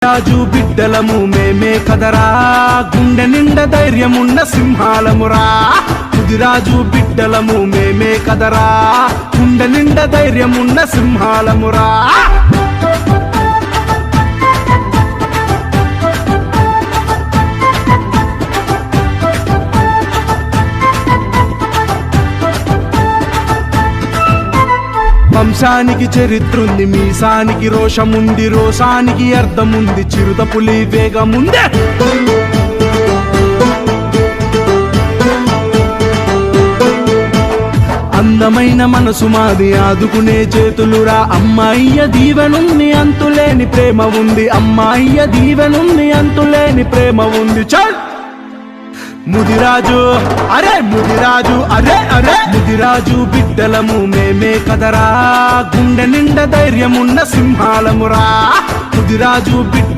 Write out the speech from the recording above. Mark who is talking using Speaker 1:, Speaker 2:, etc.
Speaker 1: ముదిరాజు బిడ్డలము మేమే కదరా, గుండె నిండా ధైర్యమున్న సింహాలమురా. ముదిరాజు బిడ్డలము మేమే కదరా, గుండె నిండా ధైర్యమున్న సింహాలమురా. వంశానికి చరిత్రుంది, మీసానికి రోషముంది, రోషానికి అర్థముంది, చిరుత పులి వేగముందే. అందమైన మనసు మాది, ఆదుకునే చేతులురా. అమ్మాయ్య దీవెనుంది, అంతులేని ప్రేమ ఉంది. అమ్మాయ్య దీవెనుంది, అంతులేని ప్రేమ ఉంది. చల్ ముదిరాజు, అరే ముదిరాజు, అరే అరే ముదిరాజు బిడ్డలము మేమే కదరా, గుండె నిండా ధైర్యమున్న సింహాలమురా. ముదిరాజు బిడ్డ